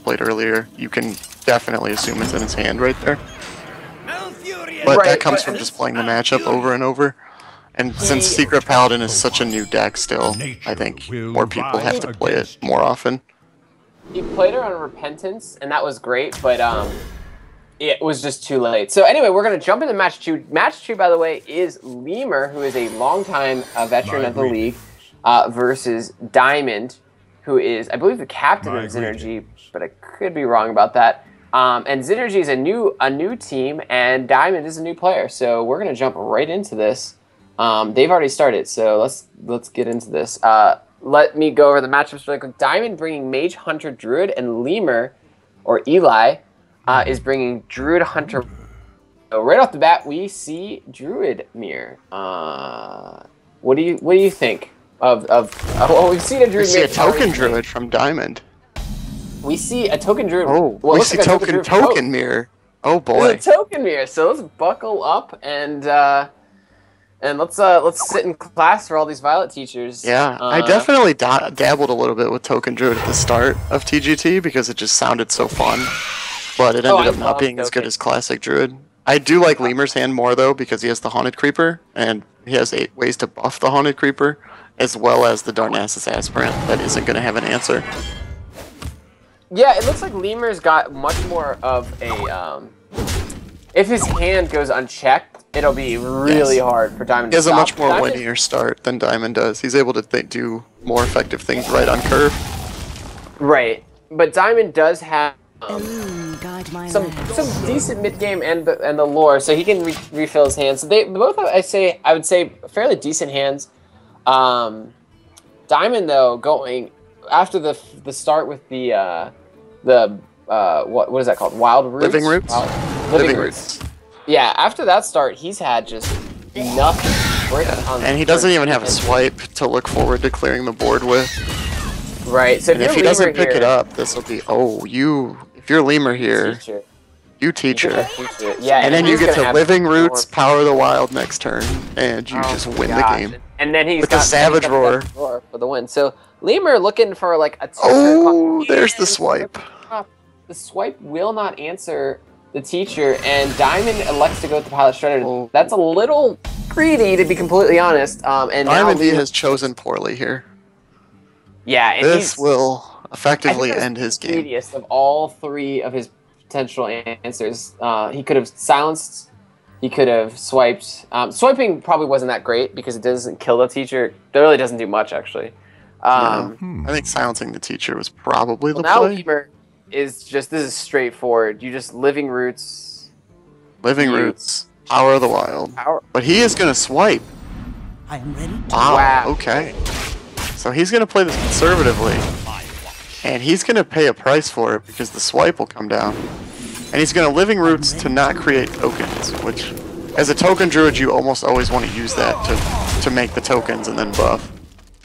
played earlier, you can definitely assume it's in his hand right there. But that comes from just playing the matchup over and over. And since Secret Paladin is such a new deck still, I think more people have to play it more often. He played her on Repentance, and that was great, but it was just too late. So anyway, we're going to jump into match 2. Match 2, by the way, is Leumer, who is a longtime veteran of the league, versus DiAmonD, who is, I believe, the captain of Xynergy, but I could be wrong about that. And Xynergy is a new team, and DiAmonD is a new player. So we're going to jump right into this. They've already started, so let's get into this. Let me go over the matchups really quick. DiAmonD bringing Mage, Hunter, Druid, and Leumer, or Eli, is bringing Druid, Hunter. So right off the bat, we see Druid Mirror. What do you think of well, we've seen a Druid Mirror. We see a token Druid from DiAmonD. We see a token Druid. Oh, we see like token Mirror. Oh boy. It's a token Mirror. So let's buckle up and let's sit in class for all these Violet teachers. Yeah, I definitely dabbled a little bit with Token Druid at the start of TGT because it just sounded so fun, but it ended up not being as good as Classic Druid. I do like Lemur's hand more though because he has the Haunted Creeper and he has 8 ways to buff the Haunted Creeper, as well as the Darnassus Aspirant that isn't going to have an answer. Yeah, it looks like Lemur's got much more of a if his hand goes unchecked, it'll be really hard for DiAmonD to stop. He has a much more linear start than DiAmonD does. He's able to do more effective things right on curve. Right, but DiAmonD does have some decent mid game and the lore, so he can refill his hands. So they both, I would say, fairly decent hands. DiAmonD though, going after the start with the what is that called? Wild Roots? Living Roots? Living Roots. Yeah, after that start, he's had just nothing. And he doesn't even have a swipe to look forward to clearing the board with. Right, so if he doesn't pick it up, this will be, if you're Leumer here, you teacher. Yeah, and then you get to Living Roots, Power of the Wild next turn, and you just win the game. And then he's with the Savage Roar for the win. So Leumer looking for like a there's the swipe. The swipe will not answer the teacher, and DiAmonD elects to go with the Pilot Shredder. That's a little greedy, to be completely honest. And DiAmonD has chosen poorly here. Yeah, and this will effectively end his game. Greediest of all 3 of his potential answers. He could have silenced. He could have swiped. Swiping probably wasn't that great because it doesn't kill the teacher. It really doesn't do much, actually. I think silencing the teacher was probably the play. Now Leumer is just, this is straightforward. You just Living Roots. Living Roots. Power of the Wild. But he is going to swipe. I am ready. Wow. Okay. So he's going to play this conservatively. And he's going to pay a price for it because the swipe will come down. And he's going to Living Roots to not create tokens, which, as a token druid, you almost always want to use that to make the tokens and then buff.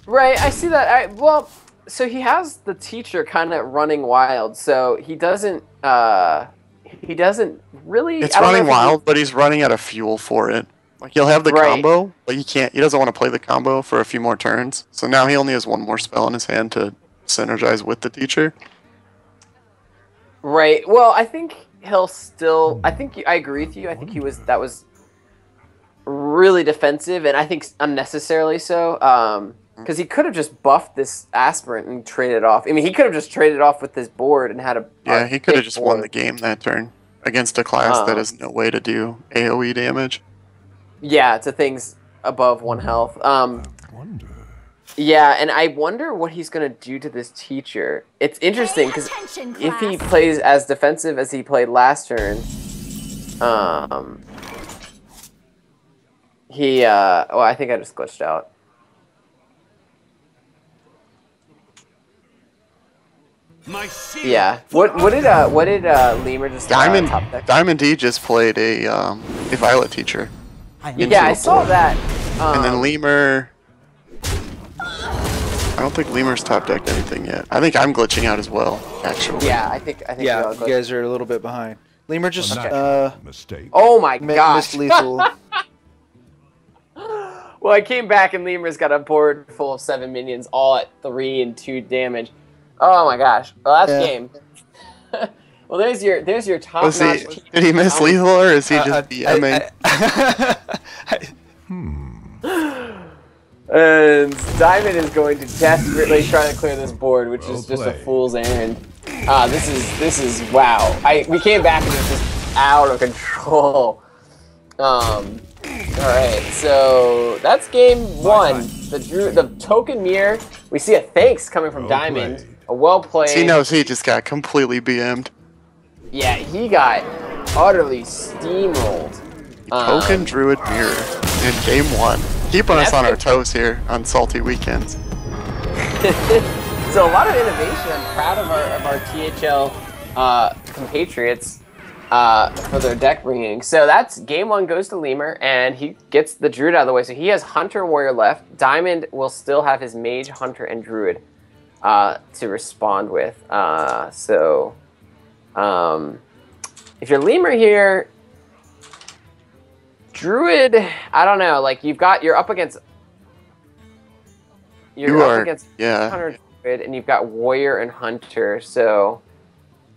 Right, I see that. Well, so he has the teacher kind of running wild, so he doesn't really... It's running wild, but he's running out of fuel for it. Like, he'll have the combo, but he doesn't want to play the combo for a few more turns. So now he only has 1 more spell in his hand to synergize with the teacher. Right. Well, I think he'll still... I agree with you. I think that was really defensive, and I think unnecessarily so. Because he could have just buffed this Aspirant and traded it off. I mean, he could have just traded it off with this board and had a... Yeah, he could have just won the game that turn against a class that has no way to do AoE damage. Yeah, to things above 1 health. Yeah, and I wonder what he's going to do to this teacher. It's interesting, because if he plays as defensive as he played last turn, I think I just glitched out. Yeah. What did Leumer just top deck? DiAmonD just played a Violet teacher. Yeah, I saw that. And then Leumer... I don't think Lemur's top decked anything yet. I think I'm glitching out as well, actually. Yeah, I think yeah, you guys are a little bit behind. Lemur just oh my gosh. missed lethal. Well, I came back and Lemur's got a board full of 7 minions, all at 3 and 2 damage. Oh my gosh. Well, that's game. Well, there's your top notch. Did he miss lethal or is he just DMing? And DiAmonD is going to desperately try to clear this board, which is just a fool's errand. This is wow. We came back and it was just out of control. All right, so that's game one. The token mirror. We see a thanks coming from DiAmonD. A well played. He knows he just got completely BM'd. Yeah, he got utterly steamrolled. Token Druid mirror in game one. Keeping us on our toes here on salty weekends. So a lot of innovation. I'm proud of our THL compatriots for their deck bringing. So that's game one goes to Leumer, and he gets the Druid out of the way. So he has Hunter Warrior left. DiAmonD will still have his Mage, Hunter, and Druid to respond with. If you're Leumer here, Druid, I don't know. Like you're up against Hunter Druid, and you've got Warrior and Hunter. So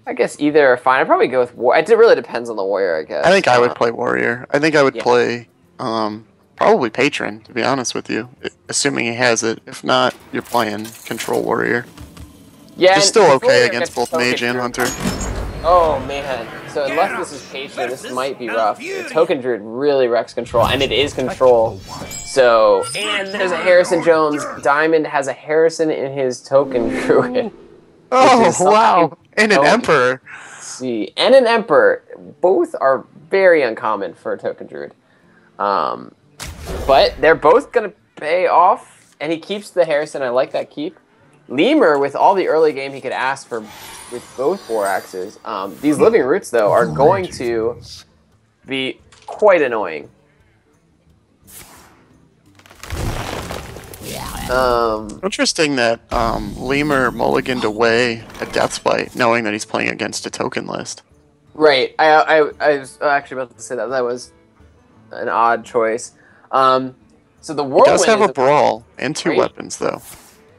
I guess either are fine. I'd probably go with Warrior. It really depends on the Warrior, I guess. I think I would play Warrior. I think I would play probably Patron, to be honest with you, assuming he has it. If not, you're playing Control Warrior. Yeah, it's still okay against both Mage and Hunter. Oh man. So unless this is Patron, this might be rough. The Token Druid really wrecks Control, and it is Control. So, and there's a Harrison Jones. DiAmonD has a Harrison in his Token Druid. Oh, wow. And an Emperor. Let's see. And an Emperor. Both are very uncommon for a Token Druid. But they're both going to pay off, and he keeps the Harrison. I like that keep. Leumer, with all the early game he could ask for with both War Axes. These Living Roots, though, are going to be quite annoying. Interesting that Leumer mulliganed away a Death Spite, knowing that he's playing against a token list. Right. I was actually about to say that. That was an odd choice. So the Whirlwind he does have a Brawl and two weapons, though.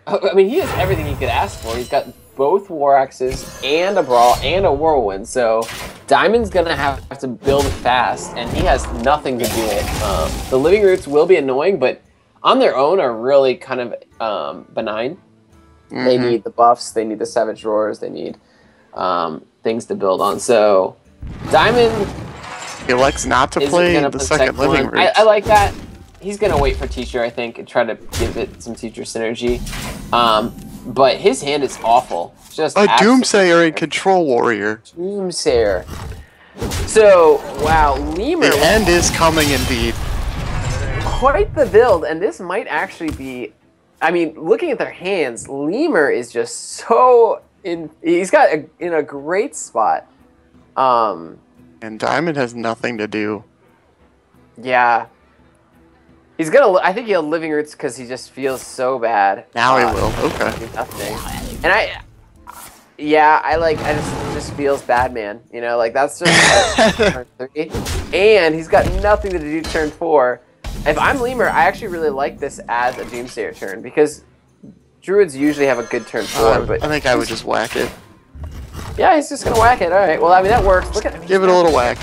I mean, he has everything he could ask for. He's got both War Axes and a Brawl and a Whirlwind. So DiAmonD's going to have to build fast, and he has nothing to do with it. The Living Roots will be annoying, but on their own are really kind of benign. Mm-hmm. They need the buffs. They need the Savage Roars. They need things to build on. So DiAmonD... He elects not to play the second Living Roots. I like that. He's going to wait for Teacher, I think, and try to give it some Teacher synergy. But his hand is awful. Just a Doomsayer and Control Warrior. Doomsayer. So, wow, Leumer... The end is coming indeed. Quite the build, and this might actually be... I mean, looking at their hands, Leumer is just so... He's got in a great spot. And DiAmonD has nothing to do. Yeah. He's gonna. I think he'll Living Roots because he just feels so bad. Now he will. Okay. Nothing. And I just feels bad, man. You know, like that's just turn 3, and he's got nothing to do turn 4. If I'm Leumer, I actually really like this as a Doomsayer turn because Druids usually have a good turn 4. But I think I would just whack it. Yeah, he's just gonna whack it. All right. Well, I mean that works. Look at give it a little whack.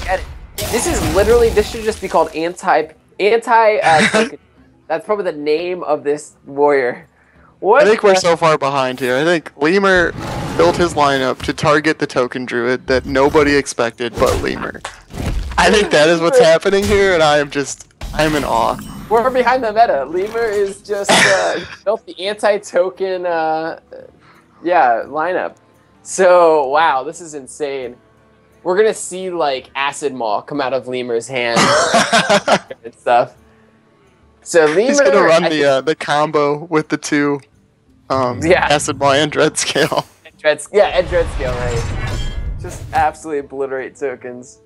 This is literally. This should just be called anti. That's probably the name of this warrior. What? I think we're so far behind here. I think Leumer built his lineup to target the Token Druid that nobody expected but Leumer. I think that is what's happening here, and I'm in awe. We're behind the meta. Leumer is just built the anti-token lineup. So wow, this is insane. We're gonna see like Acid Maw come out of Leumer's hand and stuff. So Leumer, he's gonna run the combo with the two Acid Maw and Dread Scale. And Dread Scale, right? Just absolutely obliterate tokens.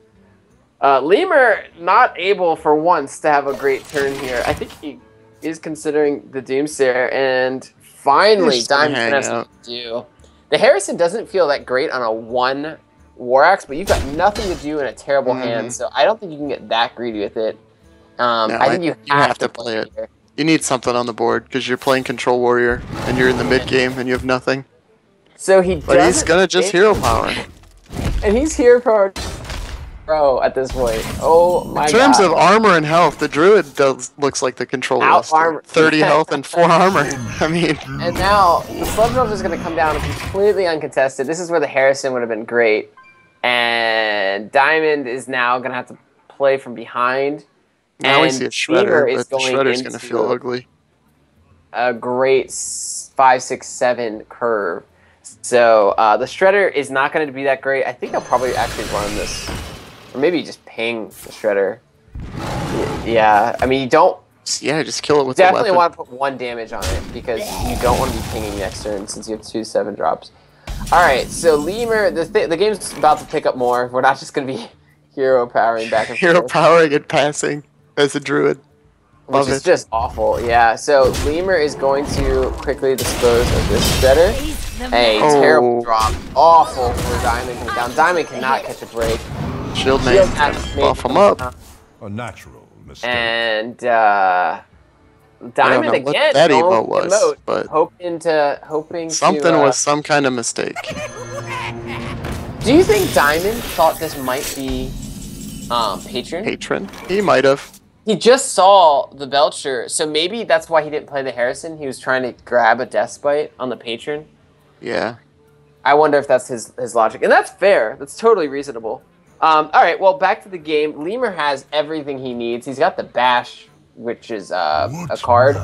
Leumer not able for once to have a great turn here. I think he is considering the Doomsayer, and finally DiAmonD has to do. The Harrison doesn't feel that great on a 1 War Axe, but you've got nothing to do in a terrible hand, so I don't think you can get that greedy with it. I think you have to play it. Here. You need something on the board because you're playing Control Warrior and you're in the mid game and you have nothing. So he. But he's gonna just hero power. And he's here for bro at this point. Oh my god. In terms of armor and health, the druid looks like the controller. Out armor. 30 health and 4 armor. I mean. And now the sludge drop is going to come down completely uncontested. This is where the Harrison would have been great. And DiAmonD is now going to have to play from behind. Now we see a shredder, but the shredder's going to feel ugly. A great 5, 6, 7 curve. So the shredder is not going to be that great. I think I'll probably actually run this. Or maybe just ping the shredder. Yeah, I mean, you don't... Yeah, just kill it with the weapon. Definitely want to put 1 damage on it, because you don't want to be pinging next turn since you have 2 7-drops. Alright, so Leumer, the game's about to pick up more. We're not just going to be hero powering back and forth. Hero powering and passing as a druid. Which is just awful, yeah. So Leumer is going to quickly dispose of this shredder. A terrible drop. Awful for DiAmonD coming down. DiAmonD cannot catch a break. Shield man, buff him up. A natural mistake. And DiAmonD again. That emote was, but hoping something was some kind of mistake. Do you think DiAmonD thought this might be Patron? Patron? He might have. He just saw the Belcher, so maybe that's why he didn't play the Harrison. He was trying to grab a Death Spite on the Patron. Yeah. I wonder if that's his logic. And that's fair. That's totally reasonable. All right, well, back to the game. Leumer has everything he needs. He's got the Bash, which is a card.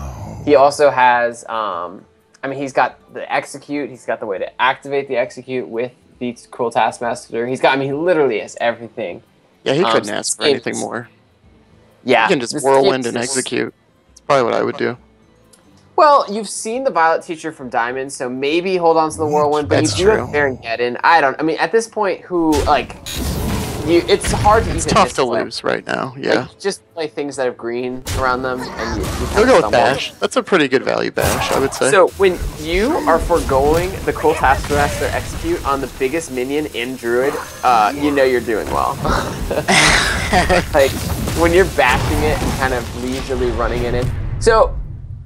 He also has, I mean, he's got the Execute. He's got the way to activate the Execute with the Cruel Taskmaster. He's got, I mean, he literally has everything. Yeah, he couldn't ask for anything more. Yeah. You can just whirlwind and execute. That's probably what I would do. Well, you've seen the Violet Teacher from DiAmonD, so maybe hold on to the whirlwind, but That's you do true. have Baron Geddon. I mean, at this point, it's hard to It's tough to lose right now, yeah. Like, just play things that have green around them, and you We'll go with Bash. That's a pretty good value Bash, I would say. So, when you are foregoing the Cruel Taskmaster Execute on the biggest minion in Druid, you know you're doing well. Like, when you're bashing it and kind of leisurely running in it. So,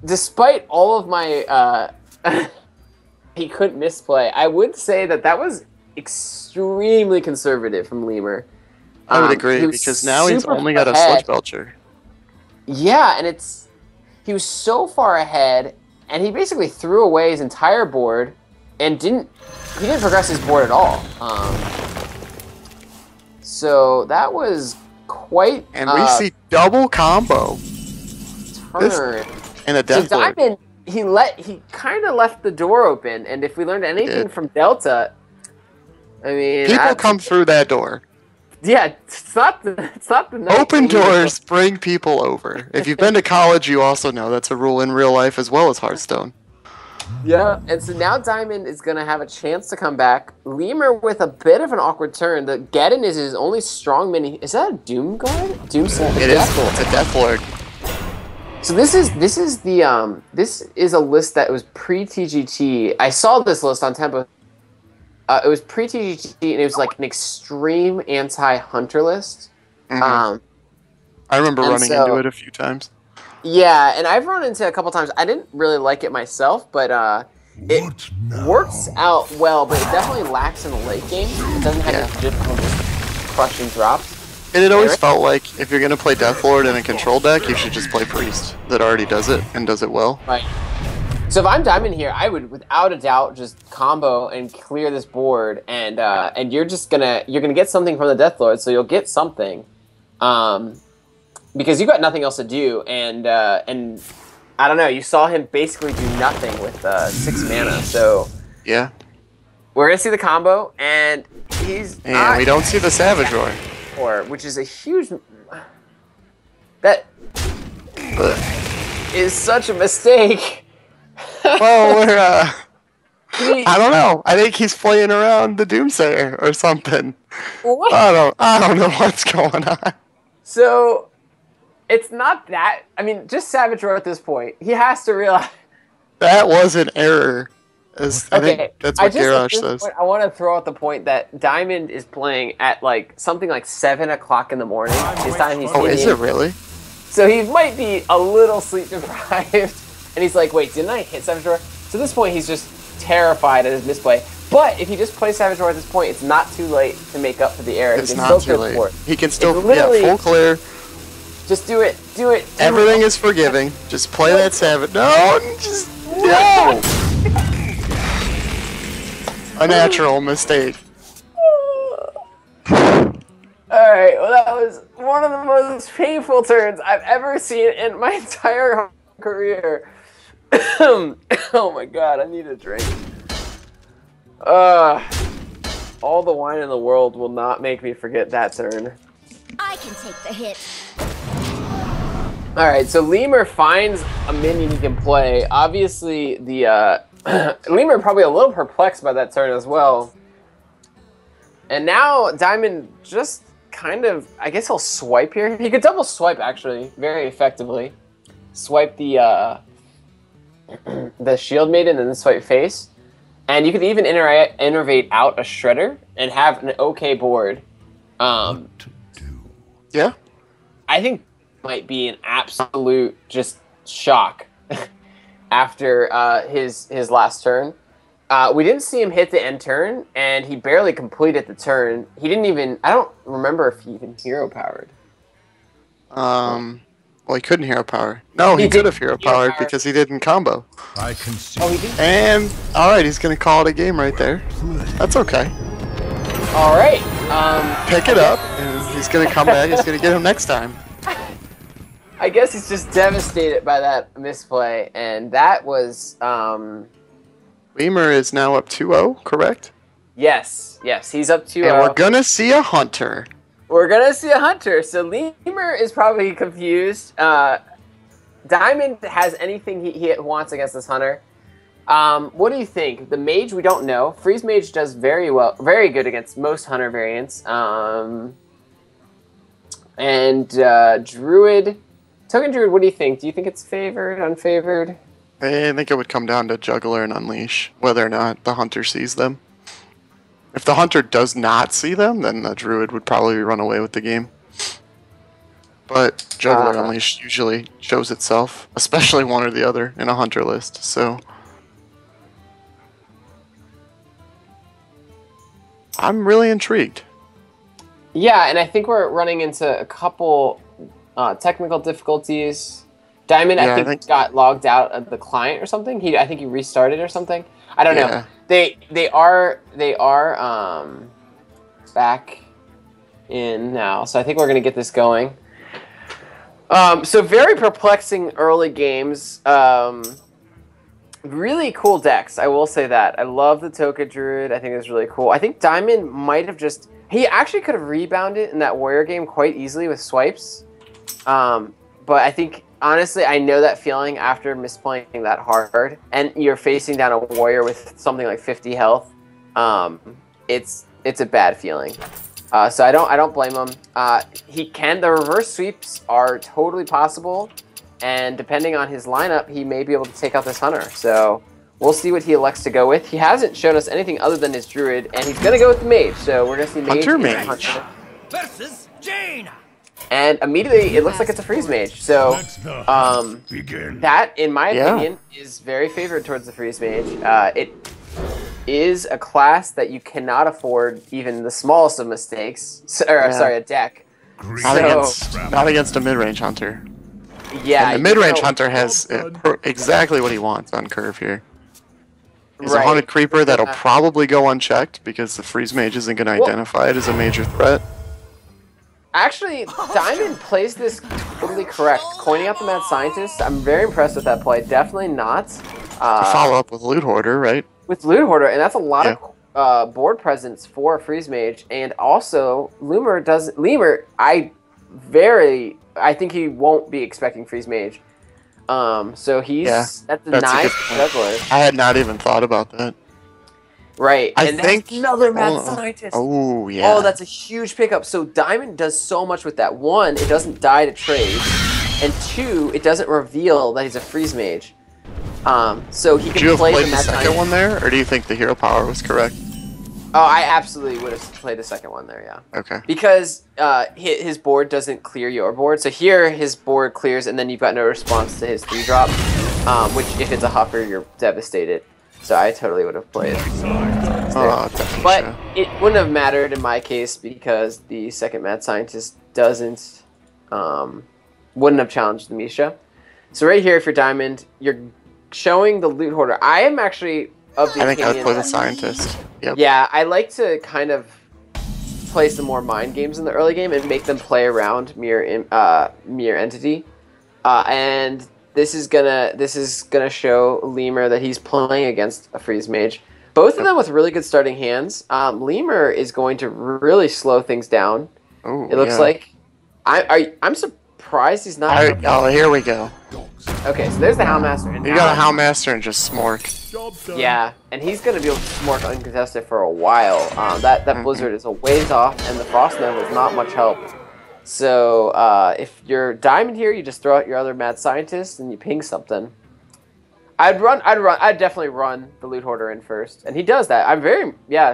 despite all of my, he couldn't misplay, I would say that was extremely conservative from Leumer. I would agree, because now he's only got a Sludge Belcher. Yeah, and he was so far ahead, and he basically threw away his entire board, and he didn't progress his board at all. So that was quite. And we see double combo. Turn. And a Death Lord. DiAmonD, he kind of left the door open, and if we learned anything from Delta, I mean, people come through that door. Yeah, it's not the open doors bring people over. If you've been to college, you also know that's a rule in real life as well as Hearthstone. Yeah, and so now DiAmonD is going to have a chance to come back. Leumer with a bit of an awkward turn. The Geddon is his only strong mini. Is that a Doom Guard? Doom set? It is. It's a Death Lord. So this is a list that was pre-TGT. I saw this list on Tempo. It was pre-TGT, and it was like an extreme anti-hunter list. Mm-hmm. I remember running into it a few times. Yeah, and I've run into it a couple times. I didn't really like it myself, but it works out well, but it definitely lacks in the late game. It doesn't have any traditional just crushing drops. And it always felt like if you're going to play Death Lord in a control deck, you should just play Priest that already does it and does it well. Right. So if I'm DiAmonD here, I would, without a doubt, just combo and clear this board, and you're gonna get something from the Death Lord, so you'll get something, because you got nothing else to do, and I don't know, you saw him basically do nothing with 6 mana, so yeah, we're gonna see the combo, and we don't see the Savage Roar, which is a huge is such a mistake. Well, I don't know. I think he's playing around the Doomsayer or something. What? I don't know what's going on. So, it's not that. I mean, just Savage Roar at this point. He has to realize that was an error. I think that's what Garrosh says. I want to throw out the point that DiAmonD is playing at something like 7 o'clock in the morning. Is it really? So he might be a little sleep deprived. And he's like, wait, didn't I hit Savage Roar? So at this point, he's just terrified at his misplay. But if he just plays Savage Roar at this point, it's not too late to make up for the error. It's not too late. He can still, full clear. Just do it. Do it. Everything is forgiving. Just play that Savage. No, just no. A natural mistake. Alright, well that was one of the most painful turns I've ever seen in my entire career. Oh my god, I need a drink. All the wine in the world will not make me forget that turn. I can take the hit. Alright, so Leumer finds a minion he can play. Obviously, the Leumer probably a little perplexed by that turn as well. And now DiAmonD just kind of, I guess he'll swipe here. He could double swipe actually, very effectively. Swipe the Shield Maiden and then swipe face. And you could even innervate out a Shredder and have an okay board. Yeah. I think might be an absolute just shock after his last turn. We didn't see him hit the end turn, and he barely completed the turn. He didn't even, I don't remember if he even hero powered. Well, he couldn't hero power. No, he could have hero powered because he didn't combo. I can see. Oh, he did? And, alright, he's going to call it a game right there. That's okay. Alright. Pick it up, and he's going to come back. He's going to get him next time. I guess he's just devastated by that misplay, and that was, Leumer is now up 2-0, correct? Yes, he's up 2-0. And we're going to see a Hunter. We're going to see a Hunter. So Leumer is probably confused. DiAmonD has anything he wants against this Hunter. What do you think? The Mage, we don't know. Freeze Mage does very good against most Hunter variants. Druid, Token Druid, what do you think? Do you think it's favored, unfavored? I think it would come down to Juggler and Unleash, whether or not the Hunter sees them. If the Hunter does not see them, then the Druid would probably run away with the game. But Juggler Unleash usually shows itself, especially one or the other, in a Hunter list, so... I'm really intrigued. Yeah, and I think we're running into a couple technical difficulties. DiAmonD, I think, got logged out of the client or something. I think he restarted or something. I don't know. They are back in now, so I think we're gonna get this going. So very perplexing early games. Really cool decks, I will say that. I love the Token Druid. I think it's really cool. I think DiAmonD might have just... He actually could have rebounded in that Warrior game quite easily with swipes. But I think, honestly, I know that feeling after misplaying that hard. And you're facing down a Warrior with something like 50 health. It's a bad feeling. So I don't blame him. The reverse sweeps are totally possible. And depending on his lineup, he may be able to take out this Hunter. So we'll see what he elects to go with. He hasn't shown us anything other than his Druid, and he's going to go with the Mage. So we're going to see Mage. Hunter versus Jaina. And immediately, it looks like it's a Freeze Mage. So that, in my opinion, is very favored towards the Freeze Mage. It is a class that you cannot afford even the smallest of mistakes. Sorry, a deck. Not against a mid-range Hunter. Yeah, and the mid-range Hunter has exactly what he wants on curve here. He's a Haunted Creeper that'll probably go unchecked because the Freeze Mage isn't going to identify it as a major threat. Actually, DiAmonD plays this totally correct. Coining out the Mad Scientist, I'm very impressed with that play. Definitely not. To follow up with Loot Hoarder, right? With Loot Hoarder, and that's a lot of board presence for a Freeze Mage. And also, Leumer, I think he won't be expecting Freeze Mage. So he's that's a nice juggler. I had not even thought about that. Right, and that's another Mad Scientist. Oh, yeah. Oh, that's a huge pickup. So DiAmonD does so much with that. One, it doesn't die to trade. And two, it doesn't reveal that he's a Freeze Mage. So he can play the Mad Scientist. Second one there, or do you think the hero power was correct? Oh, I absolutely would have played the second one there, yeah. Okay. Because his board doesn't clear your board. So here, his board clears, and then you've got no response to his 3-drop, which, if it's a huffer, you're devastated. So I totally would have played. Oh, definitely But should. it wouldn't have mattered in my case because the second mad scientist doesn't, wouldn't have challenged the Misha. So right here, if you're Diamond, you're showing the loot hoarder. I am actually of the I think I would opinion play the that- scientist. Yep. Yeah, I like to kind of play some more mind games in the early game and make them play around mirror entity. And this is gonna show Leumer that he's playing against a freeze mage. Both of them with really good starting hands. Leumer is going to really slow things down. Ooh, It looks yeah. like. I'm surprised he's not. Oh, here we go. Okay, so there's the Houndmaster. And You now- got a Houndmaster and just Smork. Yeah, and he's gonna be able to Smork uncontested for a while. That Blizzard is a ways off, and the Frost Nova is not much help. So if you're Diamond here, you just throw out your other Mad Scientist and you ping something. I'd definitely run the Loot Hoarder in first, and he does that.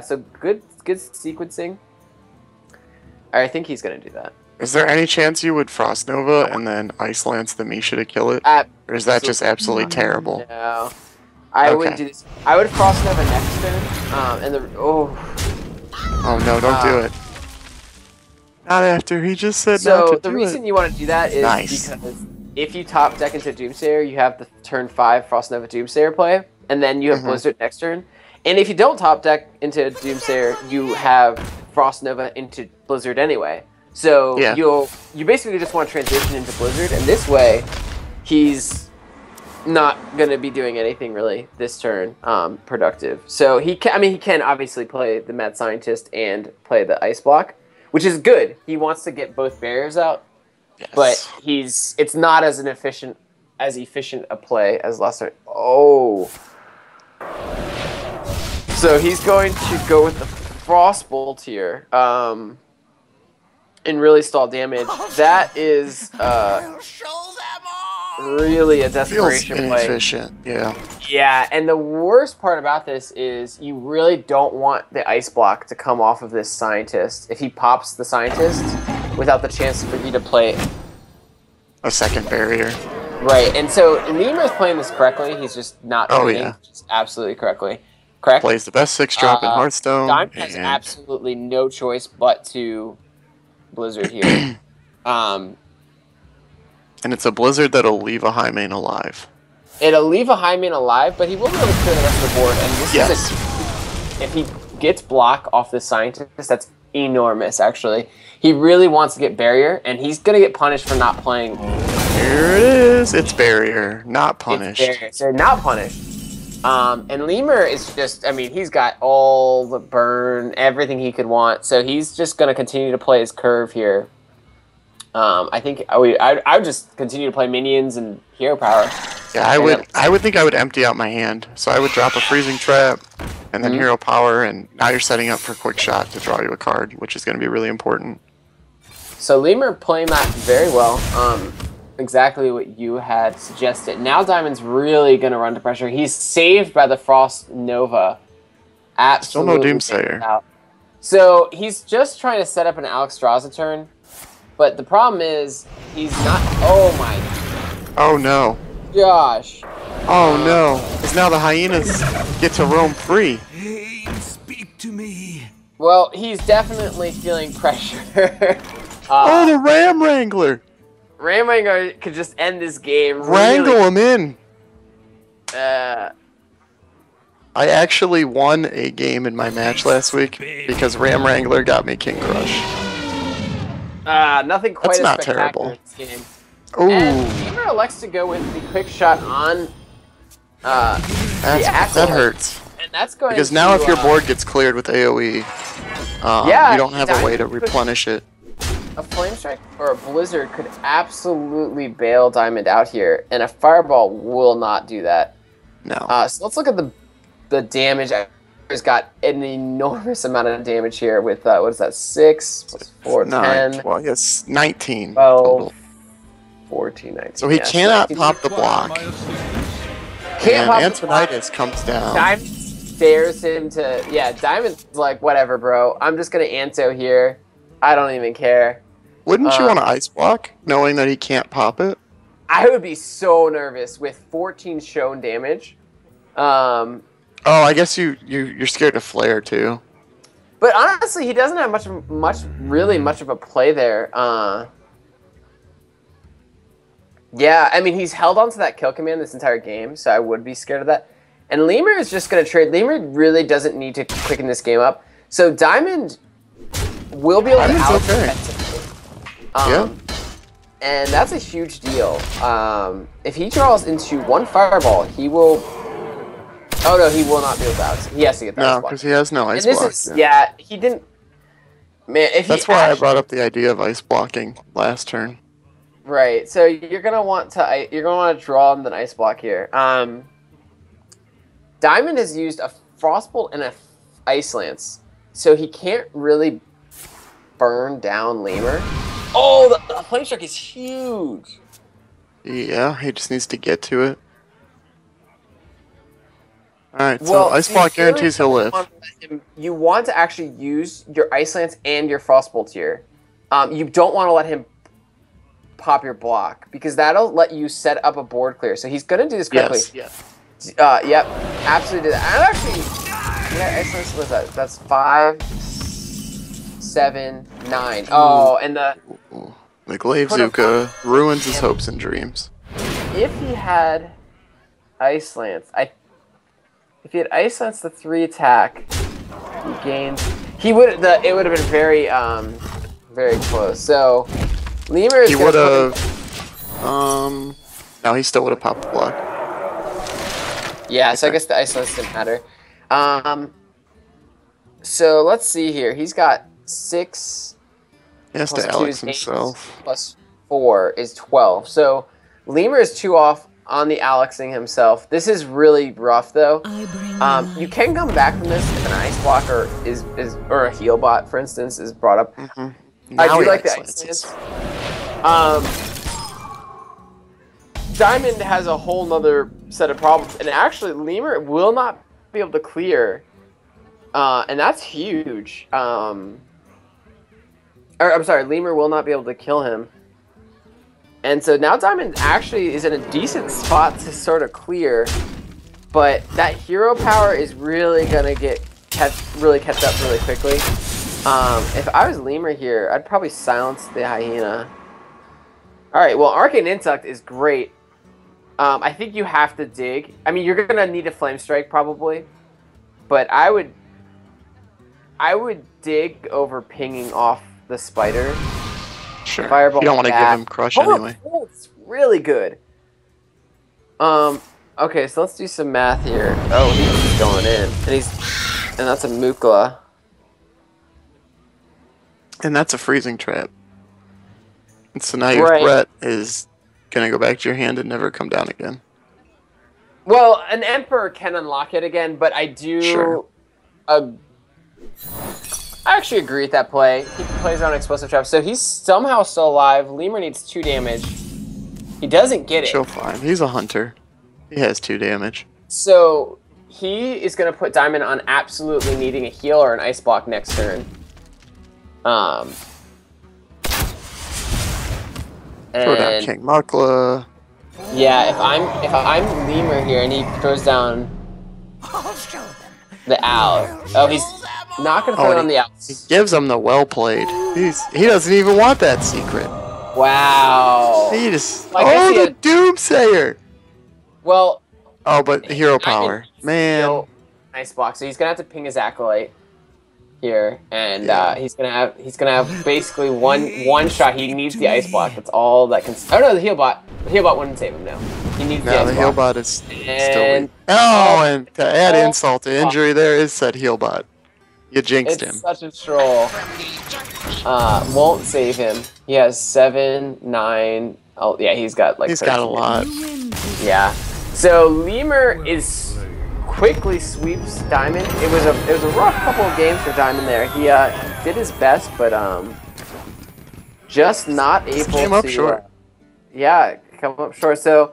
So good sequencing. I think he's gonna do that. Is there any chance you would Frost Nova and then Ice Lance the Misha to kill it? Or is that just absolutely terrible? No, I wouldn't do this. I would Frost Nova next turn, Oh no, don't do it. Not after he just said So not to the do reason it. you want to do that is Nice. because if you top deck into Doomsayer, you have the turn 5 Frost Nova Doomsayer play, and then you have Blizzard next turn. And if you don't top deck into Doomsayer, you have Frost Nova into Blizzard anyway. So Yeah. you basically just want to transition into Blizzard, and this way, he's not gonna be doing anything really this turn productive. So he can obviously play the Mad Scientist and play the Ice Block, which is good. He wants to get both barriers out, Yes. but it's not as efficient a play as last turn. Oh, so he's going to go with the Frost Bolt here, and really stall damage. That is really a feels desperation play. inefficient. Yeah. Yeah, and the worst part about this is you really don't want the Ice Block to come off of this Scientist. If he pops the Scientist without the chance for you to play A second barrier. right, and so Leumer is playing this correctly. He's just not doing yeah. it absolutely correctly. Correct? Plays the best 6-drop in Hearthstone. Diamond has and absolutely no choice but to Blizzard here. and it's a Blizzard that'll leave a high main alive. It'll leave a high main alive, but he will be able to clear the rest of the board. And this Yes. is if he gets block off the Scientist, that's enormous, actually. He really wants to get barrier, and he's going to get punished for not playing. Here it is. It's barrier, not punished. It's barrier. So not punished. And Leumer is just, he's got all the burn, everything he could want. So he's just going to continue to play his curve here. I think I would just continue to play minions and hero power. Yeah, I would think I would empty out my hand. So I would drop a freezing trap and then hero power, and now you're setting up for quick shot to draw you a card, which is going to be really important. So Leumer playing that very well. Exactly what you had suggested. Now Diamond's really going to run to pressure. He's saved by the Frost Nova. Absolutely. Still no Doomsayer. Out. So he's just trying to set up an Alexstrasza turn. But the problem is, he's not... Oh my Oh no. gosh. Oh no. Because now the hyenas get to roam free. Hey, speak to me. Well, he's definitely feeling pressure. Oh, the Ram Wrangler. Ramwanger could just end this game. Wrangle him in. Uh, I actually won a game in my match last week because Ram Wrangler got me King Crush. nothing quite That's as not spectacular terrible. in this game. Ooh, And Leumer elects to go with the quick shot on that hurts. And that's going Because to, now if your board gets cleared with AoE, Yeah, you don't have a way to Diamond replenish it. a Flame Strike or a Blizzard could absolutely bail Diamond out here, and a Fireball will not do that. No. So let's look at the damage. He's got an enormous amount of damage here with, what is that, 6 plus 4, 10, Well, yes, 19 12, total. 14, 19. So he yeah, cannot 19. pop the block. Can't pop And the block. Antonitis comes down. Diamond dares him to... Yeah, Diamond's like, whatever, bro. I'm just going to Anto here. I don't even care. Wouldn't you want to ice block, knowing that he can't pop it? I would be so nervous with 14 shown damage. Oh, I guess you're scared of Flare too. But honestly, he doesn't have really much of a play there. Yeah, I mean, he's held onto that kill command this entire game, so I would be scared of that. And Leumer is just going to trade. Leumer really doesn't need to quicken this game up. So DiAmonD will be able to out Yeah. And that's a huge deal. If he draws into one fireball, he will... Oh, no, he will not be able to out. He has to get that ice No, block. because he has no ice And block. this is, yeah, he didn't... Man, if That's why I brought up the idea of ice blocking last turn. Right, so you're gonna want to draw on an ice block here. DiAmonD has used a Frostbolt and a Ice Lance, so he can't really burn down Leumer. Oh, the Flame Strike is huge. Yeah, he just needs to get to it. Alright, so Well, ice block guarantees he'll live. You want to actually use your Ice Lance and your Frostbolt here. You don't want to let him pop your block, because that'll let you set up a board clear. So he's going to do this quickly. Yes. Yep, absolutely do that. And actually, yeah, Ice Lance was that? That's 5, 7, 9. Oh, and the Glaive Zuka ruins his hopes and dreams. if he had Ice Lance, if he had Ice Lance the 3 attack, he gains. It would have been very very close. So Leumer is. He would have. No, he still would have popped the block. Yeah, so I guess the Ice Lance didn't matter. So let's see here. He's got 6. He has Plus to 2 Alex is 8, himself. plus 4 is 12. So Leumer is 2 off on the Alexing himself. This is really rough though. You can come back from this if an ice blocker or a heal bot, for instance, is brought up. I do like the Ice Lance. DiAmonD has a whole nother set of problems, and actually Leumer will not be able to clear, and that's huge. I'm sorry, Leumer will not be able to kill him. And so now DiAmonD actually is in a decent spot to sort of clear, but that hero power is really gonna catch up really quickly. If I was Leumer here, I'd probably silence the hyena. All right, well, Arcane Insect is great. I think you have to dig. I mean, you're gonna need a Flame Strike probably, but I would dig over pinging off the spider. Sure. Fireball you don't want to give him crush anyway. Oh, it's really good. Okay, so let's do some math here. Oh, he's going in, and that's a Mukla. And that's a freezing trap. And so now your threat is gonna go back to your hand and never come down again. Well, an Emperor can unlock it again, but I do. Sure. I actually agree with that play. He plays around explosive trap, so he's somehow still alive. Leumer needs 2 damage. He doesn't get it. She'll fine. He's a hunter. He has 2 damage. So he is going to put DiAmonD on absolutely needing a heal or an ice block next turn. Throw down King Mukla. Yeah, if I'm Leumer here and he throws down the owl. Oh, he's not going to throw it on the owl. He gives him the well played. He doesn't even want that secret. Wow. He just the Doomsayer. Well. Oh, but hero power, man. Nice block. So he's gonna have to ping his acolyte here, and he's gonna have basically one shot. He needs the ice block. That's all that can. Oh no, the heal bot. The heal bot wouldn't save him now. He needs the ice block. The heal bot is still weak. Oh, and to add insult to injury, there is said heal bot. You jinxed him. It's such a troll. Won't save him. He has 7, 9. Oh yeah, he's got like. He's 13. got a lot. Yeah. So Leumer quickly sweeps DiAmonD. It was a rough couple of games for DiAmonD there. He did his best, but just not able to. Came up short. Yeah, come up short. So